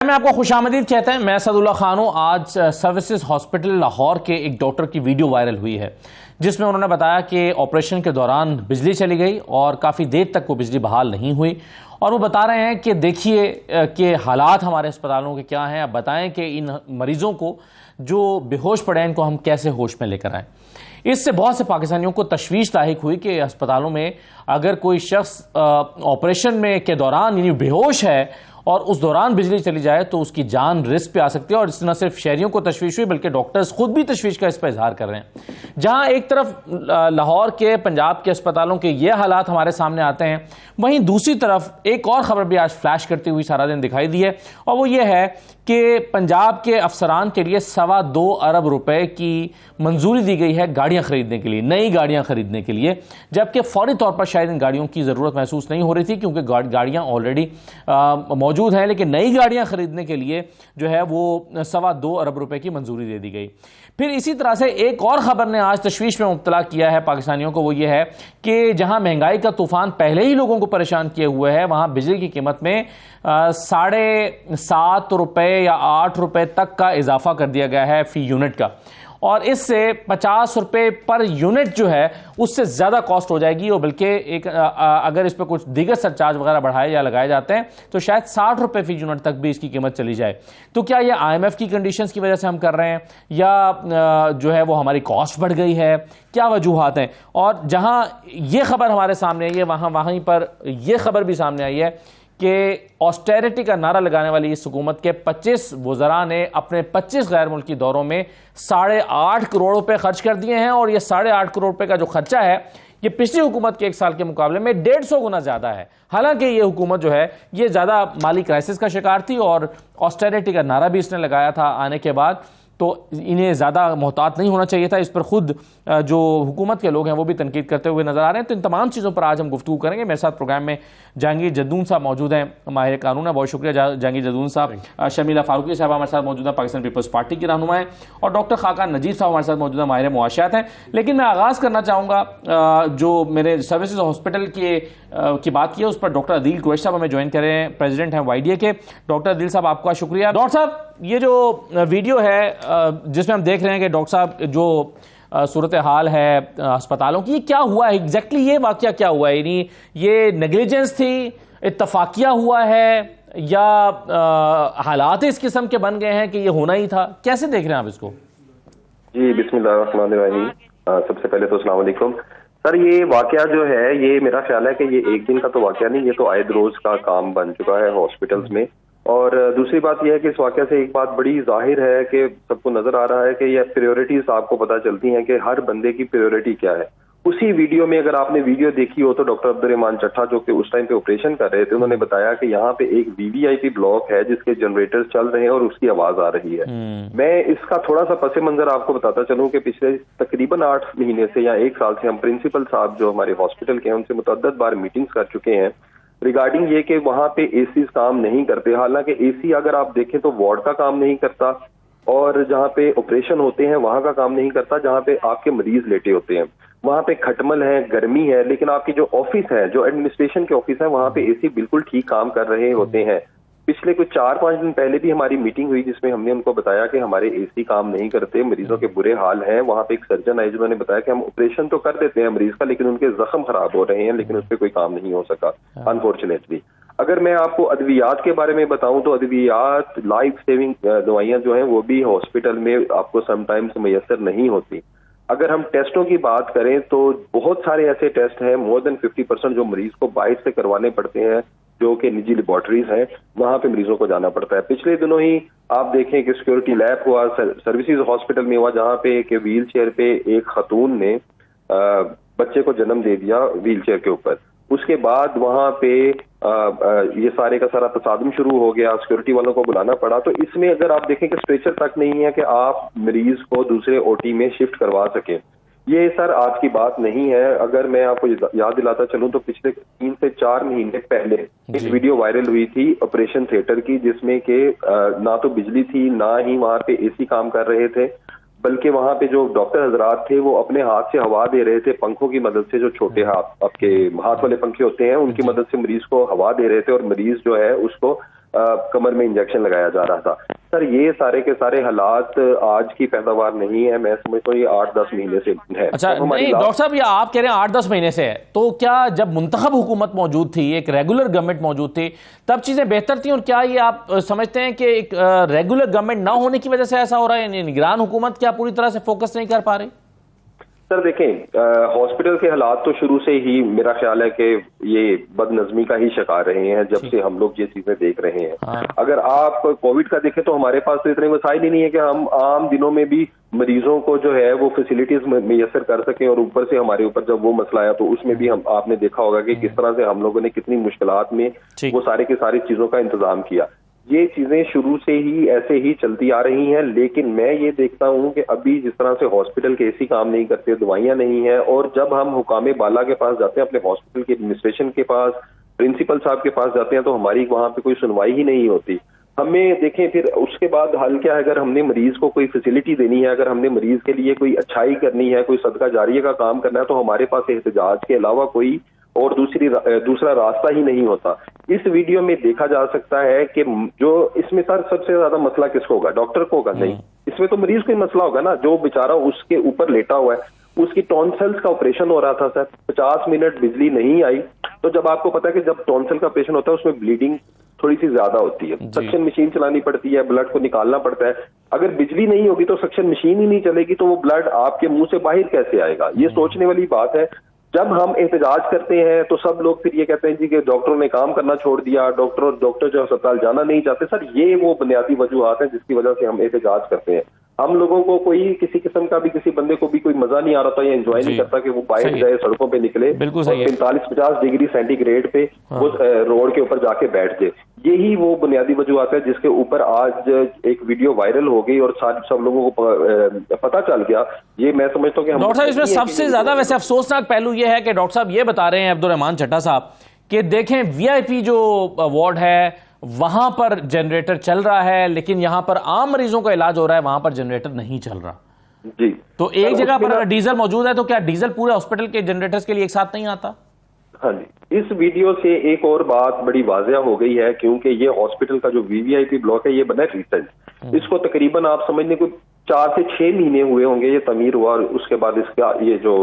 मैं आपको खुशामदीद कहते हैं। मैं सदुल्ला खान हूं। आज सर्विसेज हॉस्पिटल लाहौर के एक डॉक्टर की वीडियो वायरल हुई है जिसमें उन्होंने बताया कि ऑपरेशन के दौरान बिजली चली गई और काफ़ी देर तक वो बिजली बहाल नहीं हुई। और वो बता रहे हैं कि देखिए कि हालात हमारे अस्पतालों के क्या हैं। अब बताएं कि इन मरीज़ों को जो बेहोश पड़े हैं इनको हम कैसे होश में लेकर आएँ। इससे बहुत से पाकिस्तानियों को तशवीश लाहिक हुई कि अस्पतालों में अगर कोई शख्स ऑपरेशन में के दौरान यानी बेहोश है और उस दौरान बिजली चली जाए तो उसकी जान रिस्क पे आ सकती है। और इससे न सिर्फ शहरियों को तशवीश हुई बल्कि डॉक्टर्स खुद भी तशवीश का इस पर इजहार कर रहे हैं। जहां एक तरफ लाहौर के पंजाब के अस्पतालों के ये हालात हमारे सामने आते हैं, वहीं दूसरी तरफ एक और खबर भी आज फ्लैश करती हुई सारा दिन दिखाई दी है और वो ये है कि पंजाब के अफसरान के लिए 2.25 अरब रुपए की मंजूरी दी गई है गाड़ियां खरीदने के लिए, नई गाड़ियां खरीदने के लिए, जबकि फौरी तौर पर शायद इन गाड़ियों की ज़रूरत महसूस नहीं हो रही थी क्योंकि गाड़ियां ऑलरेडी मौजूद हैं। लेकिन नई गाड़ियां खरीदने के लिए जो है वो 2.25 अरब रुपए की मंजूरी दे दी गई। फिर इसी तरह से एक और खबर ने आज तशवीश में मुब्तला किया है पाकिस्तानियों को, वो ये है कि जहां महंगाई का तूफान पहले ही लोगों को परेशान किए हुए है, वहां बिजली की कीमत में 7.5 रुपए या 8 रुपए तक का इजाफा कर दिया गया है फी यूनिट का। और इससे 50 रुपए पर यूनिट जो है उससे ज़्यादा कॉस्ट हो जाएगी। और बल्कि एक अगर इस पर कुछ दीगर सरचार्ज वगैरह बढ़ाए या लगाए जाते हैं तो शायद 60 रुपए फी यूनिट तक भी इसकी कीमत चली जाए। तो क्या ये IMF की कंडीशंस की वजह से हम कर रहे हैं या जो है वो हमारी कॉस्ट बढ़ गई है, क्या वजूहात हैं? और जहां ये खबर हमारे सामने आई है वहीं पर यह खबर भी सामने आई है कि ऑस्टेरिटी का नारा लगाने वाली इस हुकूमत के 25 वज़रा ने अपने 25 गैर मुल्की दौरों में 8.5 करोड़ रुपए खर्च कर दिए हैं। और ये 8.5 करोड़ रुपए का जो खर्चा है ये पिछली हुकूमत के एक साल के मुकाबले में 150 गुना ज़्यादा है। हालांकि ये हुकूमत जो है ये ज़्यादा माली क्राइसिस का शिकार थी और ऑस्टेरिटी का नारा भी इसने लगाया था आने के बाद, तो इन्हें ज़्यादा मोहतात नहीं होना चाहिए था। इस पर खुद जो हुकूमत के लोग हैं वो भी तनकीद करते हुए नजर आ रहे हैं। तो इन तमाम चीज़ों पर आज हम गुफ्तगू करेंगे। मेरे साथ प्रोग्राम में जहांगीर जद्दून साहब मौजूद हैं, माहिर कानून है, बहुत शुक्रिया जहांगीर जद्दून साहब। शर्मिला फारूकी साहब हमारे साथ मौजूद है, पाकिस्तान पीपल्स पार्टी की रहनुमा है, और डॉक्टर खाकान नजीब साहब हमारे साथ मौजूद है, माहिर मुआशियात हैं। लेकिन मैं आगाज़ करना चाहूँगा जो मेरे सर्विसेज हॉस्पिटल की बात की है उस पर डॉक्टर अदील कुरैशी साहब हमें ज्वाइन कर रहे हैं, प्रेसिडेंट हैं YDA के। डॉक्टर अदील साहब आपका शुक्रिया। डॉक्टर साहब ये जो वीडियो है जिसमें हम देख रहे हैं कि डॉक्टर साहब जो सूरत हाल है अस्पतालों की, ये क्या हुआ है एग्जैक्टली, ये वाकया क्या हुआ है? यानी ये नेग्लिजेंस थी, इत्तफाकिया हुआ है या हालात इस किस्म के बन गए हैं कि ये होना ही था? कैसे देख रहे हैं आप इसको? जी बिस्मिल्लाहिर्रहमानिर्रहीम। सबसे पहले तो अस्सलाम वालेकुम सर। ये वाकया जो है ये मेरा ख्याल है कि ये एक दिन का तो वाकया नहीं, ये तो आए रोज का काम बन चुका है हॉस्पिटल्स में। और दूसरी बात यह है कि इस वाकया से एक बात बड़ी जाहिर है कि सबको नजर आ रहा है कि ये प्रायोरिटीज आपको पता चलती हैं कि हर बंदे की प्रायोरिटी क्या है। उसी वीडियो में अगर आपने वीडियो देखी हो तो डॉक्टर अब्दुर्रहमान चट्टा जो कि उस टाइम पे ऑपरेशन कर रहे थे, उन्होंने बताया कि यहाँ पे एक VVIP ब्लॉक है जिसके जनरेटर्स चल रहे हैं और उसकी आवाज आ रही है। मैं इसका थोड़ा सा पस मंजर आपको बताता चलूं कि पिछले तकरीबन 8 महीने से या 1 साल से हम प्रिंसिपल साहब जो हमारे हॉस्पिटल के हैं उनसे मुतअद्दिद बार मीटिंग्स कर चुके हैं रिगार्डिंग ये कि वहां पे एसी काम नहीं करते। हालांकि एसी अगर आप देखें तो वार्ड का काम नहीं करता और जहाँ पे ऑपरेशन होते हैं वहां का काम नहीं करता, जहाँ पे आपके मरीज लेटे होते हैं वहां पे खटमल है, गर्मी है। लेकिन आपकी जो ऑफिस है, जो एडमिनिस्ट्रेशन के ऑफिस है, वहां पे एसी बिल्कुल ठीक काम कर रहे होते हैं। पिछले कुछ 4-5 दिन पहले भी हमारी मीटिंग हुई जिसमें हमने उनको बताया कि हमारे एसी काम नहीं करते, मरीजों के बुरे हाल हैं। वहां पे एक सर्जन आए जिन्होंने बताया कि हम ऑपरेशन तो कर देते हैं मरीज का लेकिन उनके जख्म खराब हो रहे हैं, लेकिन उस पर कोई काम नहीं हो सका अनफॉर्चुनेटली। अगर मैं आपको अद्वियात के बारे में बताऊं तो अद्वियात लाइफ सेविंग दवाइयां जो हैं वो भी हॉस्पिटल में आपको समटाइम्स मैसर नहीं होती। अगर हम टेस्टों की बात करें तो बहुत सारे ऐसे टेस्ट हैं, मोर देन 50% जो मरीज को बाहर से करवाने पड़ते हैं जो कि निजी लेबोरेटरीज हैं, वहां पे मरीजों को जाना पड़ता है। पिछले दिनों ही आप देखें कि सिक्योरिटी लैब हुआ सर्विसेज हॉस्पिटल में हुआ जहां पे एक व्हील चेयर पे एक खतून ने बच्चे को जन्म दे दिया व्हील चेयर के ऊपर। उसके बाद वहां पे ये सारे का सारा तसादुम शुरू हो गया, सिक्योरिटी वालों को बुलाना पड़ा। तो इसमें अगर आप देखें कि स्ट्रेचर तक नहीं है कि आप मरीज को दूसरे OT में शिफ्ट करवा सके। ये सर आज की बात नहीं है। अगर मैं आपको याद दिलाता चलूं तो पिछले 3 से 4 महीने पहले एक वीडियो वायरल हुई थी ऑपरेशन थिएटर की जिसमें कि ना तो बिजली थी ना ही वहां पे एसी काम कर रहे थे, बल्कि वहां पे जो डॉक्टर हजरात थे वो अपने हाथ से हवा दे रहे थे पंखों की मदद से, जो छोटे हाथ आपके हाथ वाले पंखे होते हैं उनकी मदद से मरीज को हवा दे रहे थे और मरीज जो है उसको कमर में इंजेक्शन लगाया जा रहा था। सर ये सारे के सारे हालात आज की पैदावार नहीं है, मैं समझता हूँ ये 8-10 महीने से है। अच्छा नहीं डॉक्टर साहब, ये आप कह रहे हैं 8-10 महीने से है, तो क्या जब मुंतखब हुकूमत मौजूद थी, एक रेगुलर गवर्नमेंट मौजूद थी, तब चीजें बेहतर थी? और क्या ये आप समझते हैं कि एक रेगुलर गवर्नमेंट ना होने की वजह से ऐसा हो रहा है, निगरान हुकूमत क्या पूरी तरह से फोकस नहीं कर पा रही? सर देखें, हॉस्पिटल के हालात तो शुरू से ही मेरा ख्याल है कि ये बदनज़मी का ही शिकार रहे हैं जब से हम लोग ये चीजें देख रहे हैं। हाँ। अगर आप कोविड का देखें तो हमारे पास तो इतने वसाइल ही नहीं है कि हम आम दिनों में भी मरीजों को जो है वो फैसिलिटीज मैसर कर सकें, और ऊपर से हमारे ऊपर जब वो मसला आया तो उसमें भी हम आपने देखा होगा कि किस तरह से हम लोगों ने कितनी मुश्किलात में वो सारे की सारी चीजों का इंतजाम किया। ये चीजें शुरू से ही ऐसे ही चलती आ रही हैं, लेकिन मैं ये देखता हूं कि अभी जिस तरह से हॉस्पिटल के एसी काम नहीं करते, दवाइयां नहीं है, और जब हम हुकामे बाला के पास जाते हैं, अपने हॉस्पिटल के एडमिनिस्ट्रेशन के पास, प्रिंसिपल साहब के पास जाते हैं, तो हमारी वहां पे कोई सुनवाई ही नहीं होती। हमें देखें फिर उसके बाद हल क्या है, अगर हमने मरीज को कोई फैसिलिटी देनी है, अगर हमने मरीज के लिए कोई अच्छाई करनी है, कोई सदका जारिया का काम करना है, तो हमारे पास एहतजाज के अलावा कोई और दूसरा रास्ता ही नहीं होता। इस वीडियो में देखा जा सकता है कि जो इसमें सर सबसे ज्यादा मसला किसको होगा? डॉक्टर को होगा? नहीं, इसमें तो मरीज को ही मसला होगा ना, जो बेचारा उसके ऊपर लेटा हुआ है, उसकी टॉन्सिल्स का ऑपरेशन हो रहा था सर, 50 मिनट बिजली नहीं आई। तो जब आपको पता है कि जब टॉन्सिल का ऑपरेशन होता है उसमें ब्लीडिंग थोड़ी सी ज्यादा होती है, सक्शन मशीन चलानी पड़ती है, ब्लड को निकालना पड़ता है। अगर बिजली नहीं होगी तो सक्शन मशीन ही नहीं चलेगी, तो वो ब्लड आपके मुंह से बाहर कैसे आएगा? ये सोचने वाली बात है। जब हम एहतजाज करते हैं तो सब लोग फिर ये कहते हैं जी कि डॉक्टरों ने काम करना छोड़ दिया, डॉक्टर जो अस्पताल जाना नहीं चाहते। सर ये वो बुनियादी वजूहात हैं जिसकी वजह से हम एहतजाज करते हैं। हम लोगों को कोई किसी किस्म का भी, किसी बंदे को भी कोई मजा नहीं आ रहा था या एंजॉय नहीं करता कि वो बाहर जाए, सड़कों पे निकले, 45-50 डिग्री सेंटीग्रेड पे वो रोड के ऊपर जाके बैठ जाए। यही वो बुनियादी वजूहात है जिसके ऊपर आज एक वीडियो वायरल हो गई और सब लोगों को पता चल गया। ये मैं समझता हूँ कि डॉक्टर साहब इसमें सबसे ज्यादा वैसे अफसोसनाक पहलू ये है कि डॉक्टर साहब ये बता रहे हैं, अब्दुल रहमान चड्ढा साहब, कि देखें वीआईपी जो वार्ड है वहां पर जनरेटर चल रहा है, लेकिन यहां पर आम मरीजों का इलाज हो रहा है, वहां पर जनरेटर नहीं चल रहा। जी, तो एक जगह पर अगर डीजल मौजूद है तो क्या डीजल पूरे हॉस्पिटल के जनरेटर्स के लिए एक साथ नहीं आता? हाँ जी, इस वीडियो से एक और बात बड़ी वाज़ेह हो गई है, क्योंकि ये हॉस्पिटल का जो वीवीआईपी ब्लॉक है ये बना है रिसेंट। इसको तकरीबन आप समझने को 4 से 6 महीने हुए होंगे ये तमीर हुआ, और उसके बाद इसका ये जो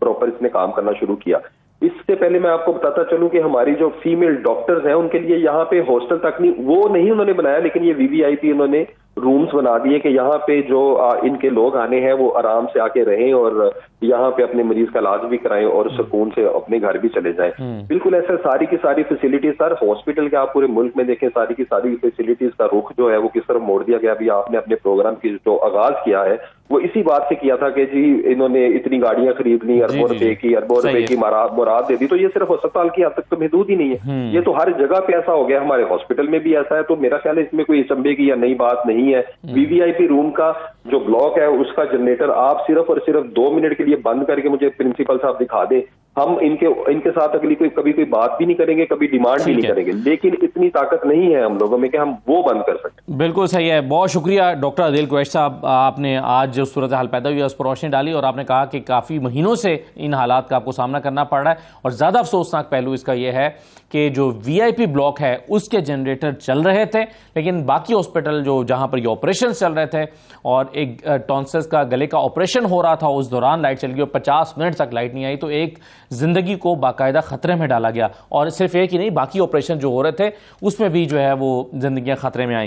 प्रॉपर इसने काम करना शुरू किया। इससे पहले मैं आपको बताता चलूं कि हमारी जो फीमेल डॉक्टर्स हैं उनके लिए यहाँ पे हॉस्टल तक नहीं उन्होंने बनाया, लेकिन ये वीवीआईपी उन्होंने रूम्स बना दिए कि यहाँ पे जो इनके लोग आने हैं वो आराम से आके रहें और यहाँ पे अपने मरीज का इलाज भी कराएं और सुकून से अपने घर भी चले जाएं। बिल्कुल ऐसे सारी की सारी फैसिलिटीज सर हॉस्पिटल के आप पूरे मुल्क में देखें, सारी की सारी फैसिलिटीज का रुख जो है वो किस तरह मोड़ दिया गया। अभी आपने अपने प्रोग्राम की जो आगाज किया है वो इसी बात से किया था कि जी इन्होंने इतनी गाड़ियां खरीद ली, अरबों रुपए की मुराद दे दी। तो ये सिर्फ अस्पताल की हद तक तो महदूद ही नहीं है, ये तो हर जगह पे ऐसा हो गया, हमारे हॉस्पिटल में भी ऐसा है। तो मेरा ख्याल है इसमें कोई अचंभे की या नई बात नहीं है। वीवीआईपी रूम का जो ब्लॉक है उसका जनरेटर आप सिर्फ और सिर्फ 2 मिनट के लिए बंद करके मुझे प्रिंसिपल साहब दिखा दें, हम इनके साथ अगली कभी कोई बात भी नहीं करेंगे, कभी डिमांड भी नहीं करेंगे, लेकिन इतनी ताकत नहीं है हम लोगों में कि हम वो बंद कर सकते। बिल्कुल सही है, बहुत शुक्रिया डॉक्टर आदिल कुरैशी साहब, आपने आज जो सूरत हाल पैदा हुई है उस पर रोशनी डाली और आपने कहा कि काफ़ी महीनों से इन हालात का आपको सामना करना पड़ रहा है। और ज़्यादा अफसोसनाक पहलू इसका यह है कि जो वीआईपी ब्लॉक है उसके जनरेटर चल रहे थे, लेकिन बाकी हॉस्पिटल जो जहां पर ये ऑपरेशन चल रहे थे और एक टॉन्सिल्स का गले का ऑपरेशन हो रहा था उस दौरान लाइट चल गई और 50 मिनट तक लाइट नहीं आई, तो एक जिंदगी को बाकायदा खतरे में डाला गया। और सिर्फ एक ही नहीं, बाकी ऑपरेशन जो हो रहे थे उसमें भी जो है वो जिंदगियां खतरे में आई।